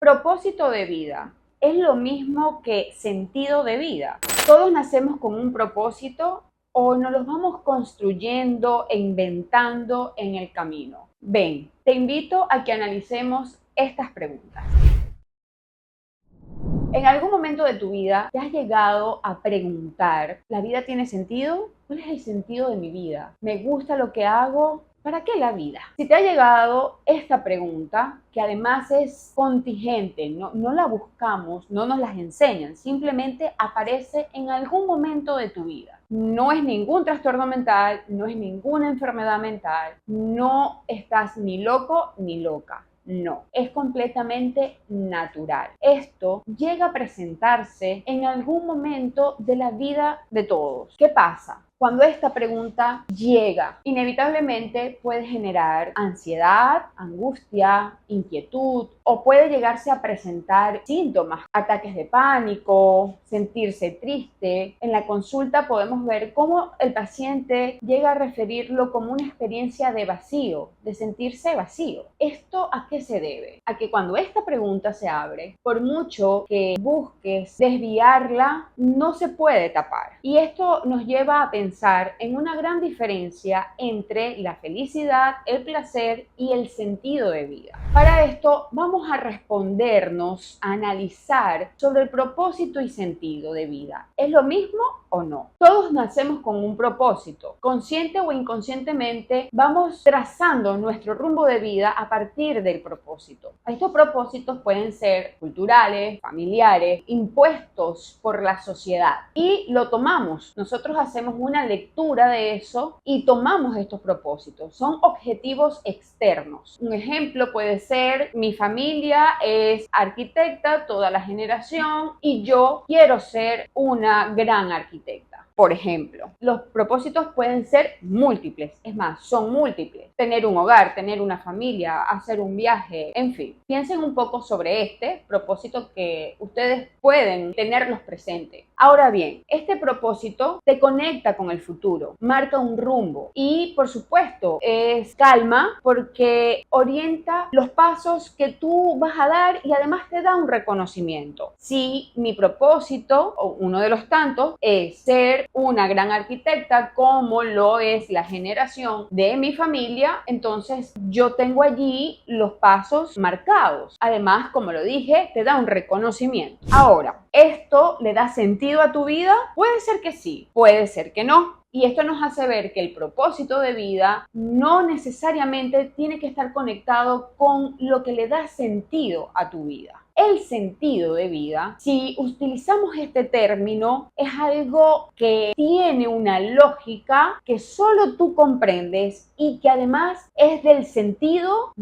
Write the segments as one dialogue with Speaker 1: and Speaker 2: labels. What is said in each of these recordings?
Speaker 1: Propósito de vida es lo mismo que sentido de vida. Todos nacemos con un propósito o nos los vamos construyendo e inventando en el camino. Ven, te invito a que analicemos estas preguntas. ¿En algún momento de tu vida te has llegado a preguntar, ¿la vida tiene sentido? ¿Cuál es el sentido de mi vida? ¿Me gusta lo que hago? ¿Para qué la vida? Si te ha llegado esta pregunta, que además es contingente, no la buscamos, no nos las enseñan, simplemente aparece en algún momento de tu vida. No es ningún trastorno mental, no es ninguna enfermedad mental, no estás ni loco ni loca. No, es completamente natural. Esto llega a presentarse en algún momento de la vida de todos. ¿Qué pasa? Cuando esta pregunta llega, inevitablemente puede generar ansiedad, angustia, inquietud o puede llegarse a presentar síntomas, ataques de pánico, sentirse triste. En la consulta podemos ver cómo el paciente llega a referirlo como una experiencia de vacío, de sentirse vacío. ¿Esto a qué se debe? A que cuando esta pregunta se abre, por mucho que busques desviarla, no se puede tapar. Y esto nos lleva a pensar en una gran diferencia entre la felicidad, el placer y el sentido de vida. Para esto vamos a respondernos, a analizar sobre el propósito y sentido de vida. ¿Es lo mismo o no? Todos nacemos con un propósito. Consciente o inconscientemente vamos trazando nuestro rumbo de vida a partir del propósito. Estos propósitos pueden ser culturales, familiares, impuestos por la sociedad y lo tomamos. Nosotros hacemos una lectura de eso y tomamos estos propósitos. Son objetivos externos. Un ejemplo puede ser: mi familia es arquitecta, toda la generación, y yo quiero ser una gran arquitecta. Por ejemplo, los propósitos pueden ser múltiples, es más, son múltiples. Tener un hogar, tener una familia, hacer un viaje, en fin. Piensen un poco sobre este propósito que ustedes pueden tenerlos presentes. Ahora bien, este propósito te conecta con el futuro, marca un rumbo y, por supuesto, es calma porque orienta los pasos que tú vas a dar y además te da un reconocimiento. Si mi propósito, o uno de los tantos, es ser una gran arquitecta como lo es la generación de mi familia, entonces yo tengo allí los pasos marcados. Además, como lo dije, te da un reconocimiento. Ahora, ¿esto le da sentido a tu vida? Puede ser que sí, puede ser que no. Y esto nos hace ver que el propósito de vida no necesariamente tiene que estar conectado con lo que le da sentido a tu vida. El sentido de vida, si utilizamos este término, es algo que tiene una lógica que solo tú comprendes y que además es del sentido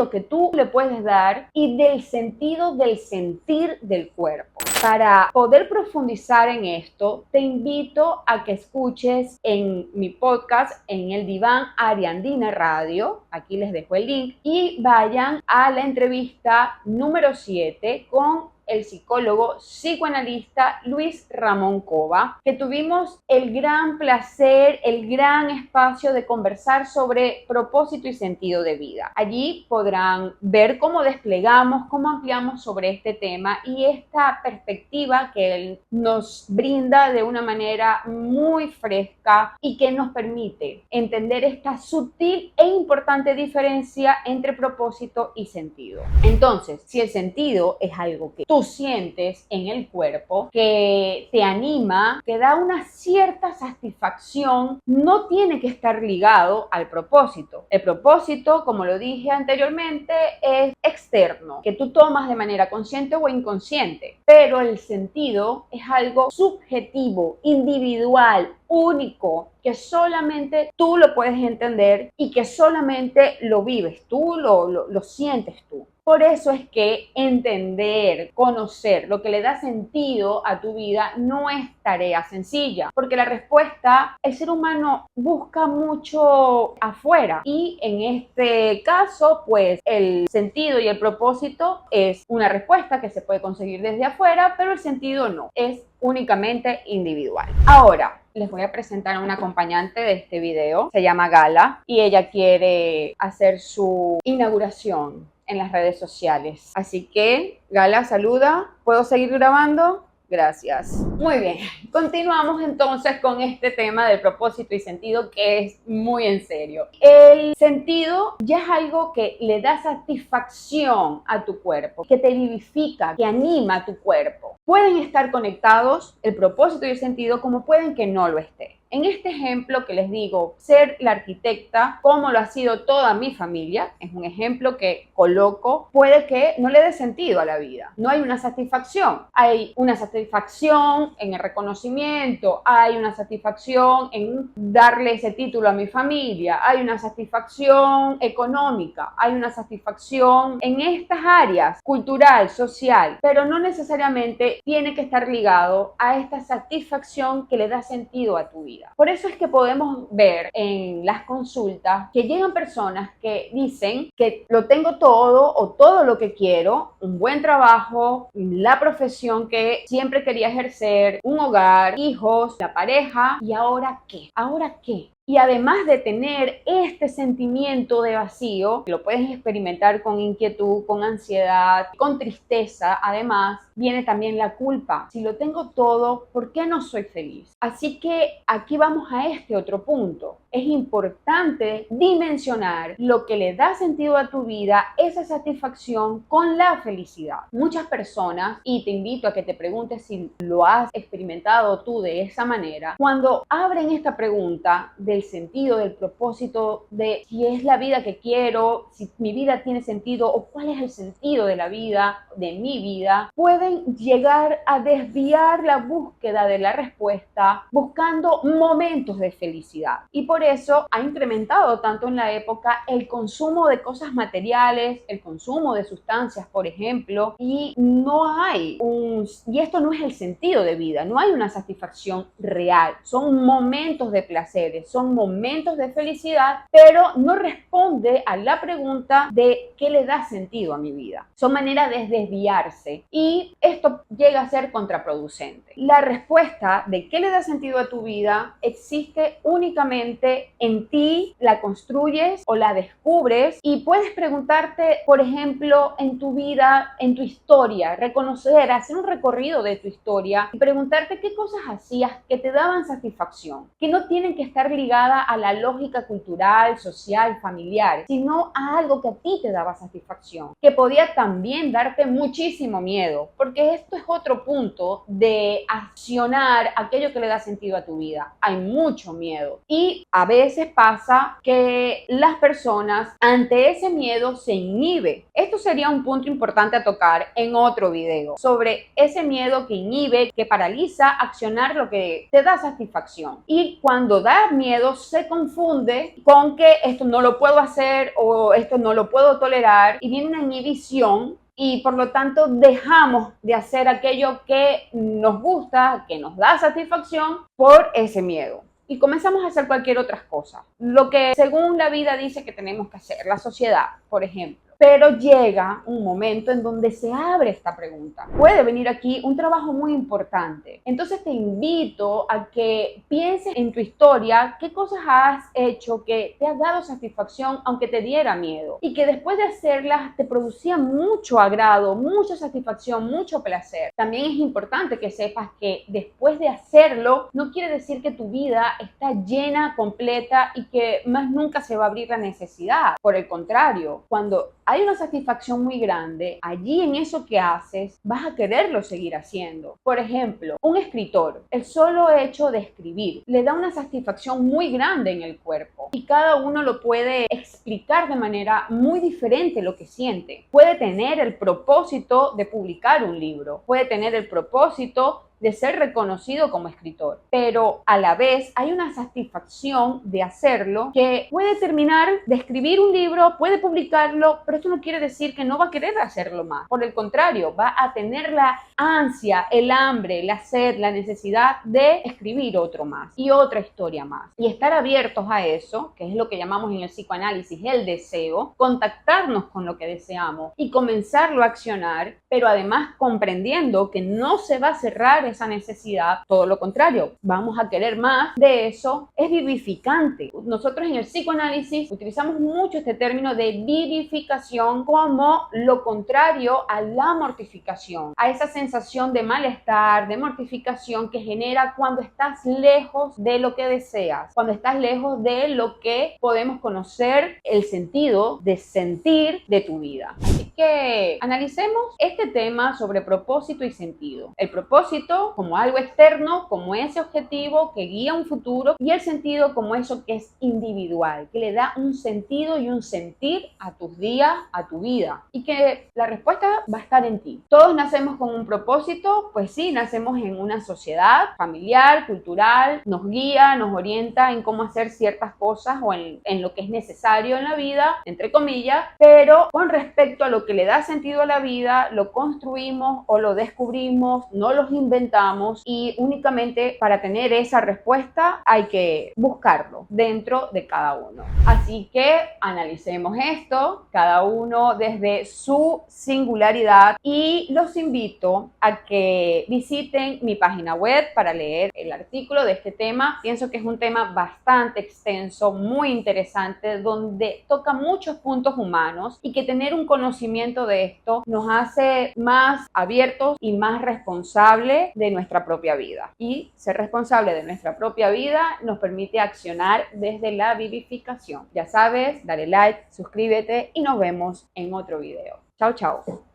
Speaker 1: que tú le puedes dar y del sentido del sentir del cuerpo. Para poder profundizar en esto, te invito a que escuches en mi podcast, en el Diván Ariandina Radio, aquí les dejo el link, y vayan a la entrevista número 7 con el psicólogo psicoanalista Luis Ramón Cova, que tuvimos el gran placer, el gran espacio de conversar sobre propósito y sentido de vida. Allí podrán ver cómo desplegamos, cómo ampliamos sobre este tema y esta perspectiva que él nos brinda de una manera muy fresca y que nos permite entender esta sutil e importante diferencia entre propósito y sentido. Entonces, si el sentido es algo que tú sientes en el cuerpo, que te anima, que da una cierta satisfacción, no tiene que estar ligado al propósito. El propósito, como lo dije anteriormente, es externo, que tú tomas de manera consciente o inconsciente, pero el sentido es algo subjetivo, individual, único, que solamente tú lo puedes entender y que solamente lo vives tú, lo sientes tú. Por eso es que entender, conocer lo que le da sentido a tu vida no es tarea sencilla, porque la respuesta, el ser humano busca mucho afuera y en este caso, pues el sentido y el propósito es una respuesta que se puede conseguir desde afuera, pero el sentido no, es únicamente individual. Ahora, les voy a presentar a una acompañante de este video, se llama Gala y ella quiere hacer su inauguración en las redes sociales. Así que, Gala, saluda. ¿Puedo seguir grabando? Gracias. Muy bien, continuamos entonces con este tema del propósito y sentido, que es muy en serio. El sentido ya es algo que le da satisfacción a tu cuerpo, que te vivifica, que anima a tu cuerpo. Pueden estar conectados el propósito y el sentido, como pueden que no lo esté. En este ejemplo que les digo, ser la arquitecta, como lo ha sido toda mi familia, es un ejemplo que coloco, puede que no le dé sentido a la vida. No hay una satisfacción. Hay una satisfacción en el reconocimiento, hay una satisfacción en darle ese título a mi familia, hay una satisfacción económica, hay una satisfacción en estas áreas, cultural, social, pero no necesariamente tiene que estar ligado a esta satisfacción que le da sentido a tu vida. Por eso es que podemos ver en las consultas que llegan personas que dicen que lo tengo todo o todo lo que quiero, un buen trabajo, la profesión que siempre quería ejercer, un hogar, hijos, la pareja, ¿y ahora qué? ¿Ahora qué? Y además de tener este sentimiento de vacío, que lo puedes experimentar con inquietud, con ansiedad, con tristeza, además viene también la culpa. Si lo tengo todo, ¿por qué no soy feliz? Así que aquí vamos a este otro punto. Es importante dimensionar lo que le da sentido a tu vida, esa satisfacción con la felicidad. Muchas personas, y te invito a que te preguntes si lo has experimentado tú de esa manera, cuando abren esta pregunta del sentido, del propósito, de si es la vida que quiero, si mi vida tiene sentido o cuál es el sentido de la vida, de mi vida, pueden llegar a desviar la búsqueda de la respuesta buscando momentos de felicidad. Y por eso ha incrementado tanto en la época el consumo de cosas materiales, el consumo de sustancias, por ejemplo, y y esto no es el sentido de vida, no hay una satisfacción real, son momentos de placeres, son momentos de felicidad, pero no responde a la pregunta de qué le da sentido a mi vida. Son maneras de desviarse y esto llega a ser contraproducente. La respuesta de qué le da sentido a tu vida existe únicamente en ti, la construyes o la descubres y puedes preguntarte, por ejemplo, en tu vida, en tu historia, reconocer, hacer un recorrido de tu historia y preguntarte qué cosas hacías que te daban satisfacción, que no tienen que estar ligadas a la lógica cultural, social, familiar, sino a algo que a ti te daba satisfacción, que podía también darte muchísimo miedo, porque esto es otro punto de accionar aquello que le da sentido a tu vida. Hay mucho miedo y a veces pasa que las personas ante ese miedo se inhiben. Esto sería un punto importante a tocar en otro video sobre ese miedo que inhibe, que paraliza accionar lo que te da satisfacción. Y cuando da miedo se confunde con que esto no lo puedo hacer o esto no lo puedo tolerar y viene una inhibición y por lo tanto dejamos de hacer aquello que nos gusta, que nos da satisfacción por ese miedo. Y comenzamos a hacer cualquier otra cosa. Lo que según la vida dice que tenemos que hacer, la sociedad, por ejemplo. Pero llega un momento en donde se abre esta pregunta. Puede venir aquí un trabajo muy importante. Entonces te invito a que pienses en tu historia, qué cosas has hecho que te has dado satisfacción aunque te diera miedo. Y que después de hacerlas te producía mucho agrado, mucha satisfacción, mucho placer. También es importante que sepas que después de hacerlo no quiere decir que tu vida está llena, completa y que más nunca se va a abrir la necesidad. Por el contrario, cuando hay una satisfacción muy grande, allí en eso que haces vas a quererlo seguir haciendo. Por ejemplo, un escritor, el solo hecho de escribir le da una satisfacción muy grande en el cuerpo y cada uno lo puede explicar de manera muy diferente lo que siente. Puede tener el propósito de publicar un libro, puede tener el propósito de ser reconocido como escritor, pero a la vez hay una satisfacción de hacerlo que puede terminar de escribir un libro, puede publicarlo, pero esto no quiere decir que no va a querer hacerlo más. Por el contrario, va a tener la ansia, el hambre, la sed, la necesidad de escribir otro más y otra historia más. Y estar abiertos a eso, que es lo que llamamos en el psicoanálisis el deseo, contactarnos con lo que deseamos y comenzarlo a accionar, pero además comprendiendo que no se va a cerrar esa necesidad, todo lo contrario, vamos a querer más de eso, es vivificante. Nosotros en el psicoanálisis utilizamos mucho este término de vivificación como lo contrario a la mortificación, a esa sensación de malestar, de mortificación que genera cuando estás lejos de lo que deseas, cuando estás lejos de lo que podemos conocer, el sentido de sentir de tu vida. Así que analicemos este tema sobre propósito y sentido. El propósito como algo externo, como ese objetivo que guía un futuro, y el sentido como eso que es individual, que le da un sentido y un sentir a tus días, a tu vida, y que la respuesta va a estar en ti. Todos nacemos con un propósito, pues sí, nacemos en una sociedad familiar, cultural, nos guía, nos orienta en cómo hacer ciertas cosas o en lo que es necesario en la vida, entre comillas, pero con respecto a lo que le da sentido a la vida, lo construimos o lo descubrimos, no los inventamos, y únicamente para tener esa respuesta hay que buscarlo dentro de cada uno. Así que analicemos esto, cada uno desde su singularidad, y los invito a que visiten mi página web para leer el artículo de este tema. Pienso que es un tema bastante extenso, muy interesante, donde toca muchos puntos humanos, y que tener un conocimiento de esto nos hace más abiertos y más responsables de nuestra propia vida. Y ser responsable de nuestra propia vida nos permite accionar desde la vivificación. Ya sabes, dale like, suscríbete y nos vemos en otro video. Chao, chao.